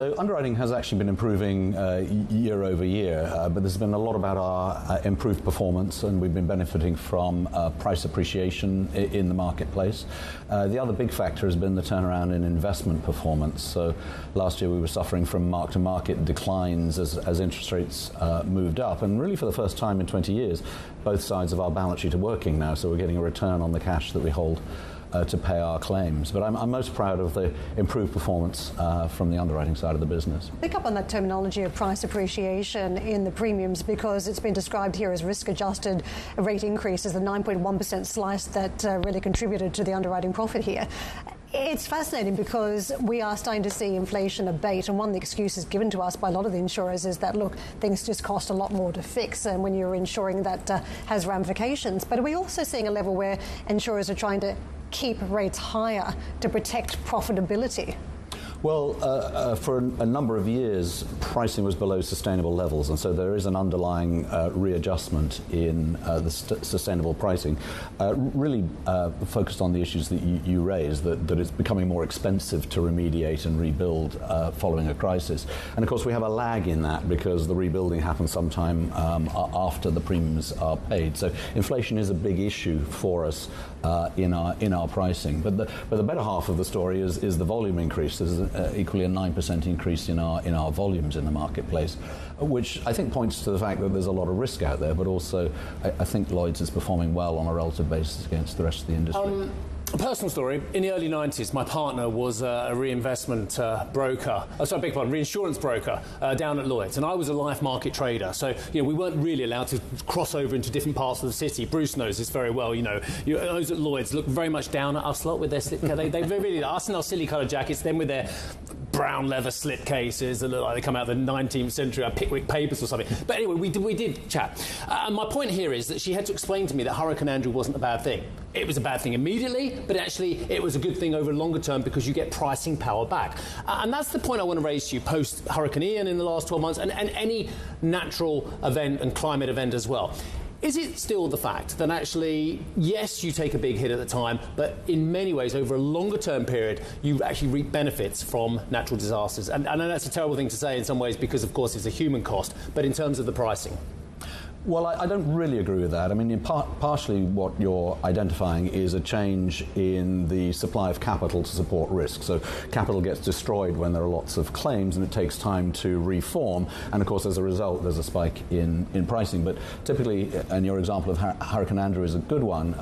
So underwriting has actually been improving year over year, but there's been a lot about our improved performance, and we've been benefiting from price appreciation in the marketplace. The other big factor has been the turnaround in investment performance. So last year we were suffering from mark-to-market declines as interest rates moved up, and really for the first time in 20 years, both sides of our balance sheet are working now, so we're getting a return on the cash that we hold to pay our claims. But I'm most proud of the improved performance from the underwriting side of the business. Pick up on that terminology of price appreciation in the premiums, because it's been described here as risk-adjusted rate increases, the 9.1% slice that really contributed to the underwriting profit here. It's fascinating because we are starting to see inflation abate, and one of the excuses given to us by a lot of the insurers is that, look, things just cost a lot more to fix, and when you're insuring that has ramifications. But are we also seeing a level where insurers are trying to keep rates higher to protect profitability? Well, for a number of years, pricing was below sustainable levels, and so there is an underlying readjustment in the sustainable pricing, really focused on the issues that you raised, that it's becoming more expensive to remediate and rebuild following a crisis. And of course, we have a lag in that because the rebuilding happens sometime after the premiums are paid. So inflation is a big issue for us in our pricing. But the better half of the story is the volume increase. There's equally a 9% increase in our volumes in the marketplace, which I think points to the fact that there's a lot of risk out there, but also I think Lloyd's is performing well on a relative basis against the rest of the industry. A personal story. In the early 90s, my partner was a reinsurance broker down at Lloyd's, and I was a life market trader. So, we weren't really allowed to cross over into different parts of the city. Bruce knows this very well. Those at Lloyd's look very much down at us lot with their slip. They really, us in our silly coloured jackets, them with their brown leather slipcases that look like they come out of the 19th century, Pickwick Papers or something. But anyway, we did chat. And my point here is that she had to explain to me that Hurricane Andrew wasn't a bad thing. It was a bad thing immediately, but actually it was a good thing over a longer term because you get pricing power back. And that's the point I want to raise to you post Hurricane Ian in the last 12 months and any natural event and climate event as well. Is it still the fact that actually, yes, you take a big hit at the time, but in many ways, over a longer term period, you actually reap benefits from natural disasters? And I know that's a terrible thing to say in some ways because, of course, it's a human cost, but in terms of the pricing? Well, I don't really agree with that. I mean, partially what you're identifying is a change in the supply of capital to support risk. So capital gets destroyed when there are lots of claims, and it takes time to reform. And of course, as a result, there's a spike in pricing. But typically, and your example of Hurricane Andrew is a good one,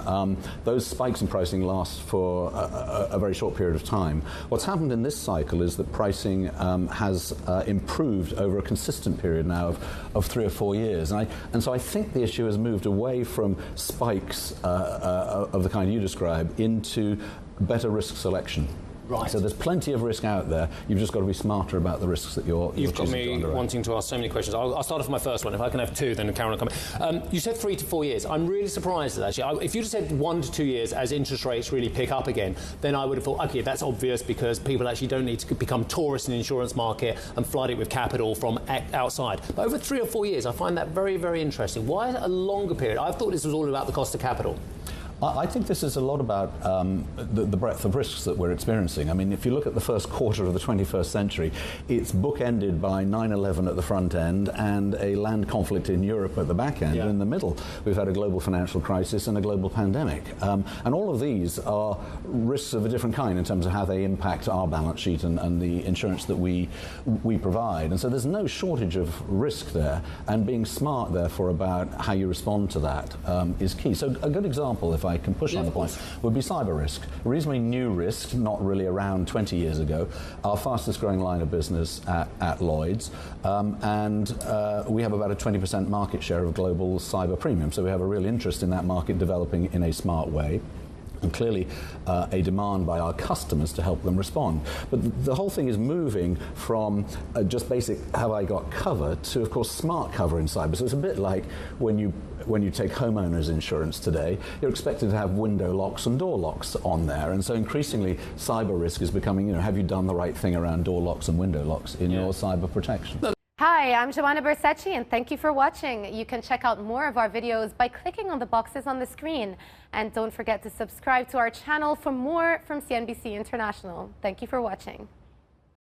those spikes in pricing last for a very short period of time. What's happened in this cycle is that pricing has improved over a consistent period now of 3 or 4 years. And so I think the issue has moved away from spikes of the kind you describe into better risk selection. Right. So there's plenty of risk out there. You've just got to be smarter about the risks that you're You've got choosing to me underwrite. wanting to ask so many questions. I'll start off with my first one. If I can have two, then Karen will come in. You said 3 to 4 years. I'm really surprised at that, actually. If you'd have said 1 to 2 years as interest rates really pick up again, then I would have thought, OK, that's obvious because people actually don't need to become tourists in the insurance market and flood it with capital from outside. But over 3 or 4 years, I find that very, very interesting. Why a longer period? I thought this was all about the cost of capital. I think this is a lot about the breadth of risks that we're experiencing. I mean, if you look at the first quarter of the 21st century, it's bookended by 9/11 at the front end and a land conflict in Europe at the back end. Yeah. And in the middle, we've had a global financial crisis and a global pandemic. And all of these are risks of a different kind in terms of how they impact our balance sheet and the insurance that we provide. And so there's no shortage of risk there, and being smart, therefore, about how you respond to that is key. So a good example, if I can push on the point, would be cyber risk. A reasonably new risk, not really around 20 years ago, our fastest growing line of business at Lloyd's, and we have about a 20% market share of global cyber premium. So we have a real interest in that market developing in a smart way. And clearly a demand by our customers to help them respond. But the whole thing is moving from just basic have I got cover to, of course, smart cover in cyber. So it's a bit like when you take homeowners insurance today, you're expected to have window locks and door locks on there. And so increasingly cyber risk is becoming, have you done the right thing around door locks and window locks in your cyber protection? Hi, I'm Joanna Bersecci, and thank you for watching. You can check out more of our videos by clicking on the boxes on the screen. And don't forget to subscribe to our channel for more from CNBC International. Thank you for watching.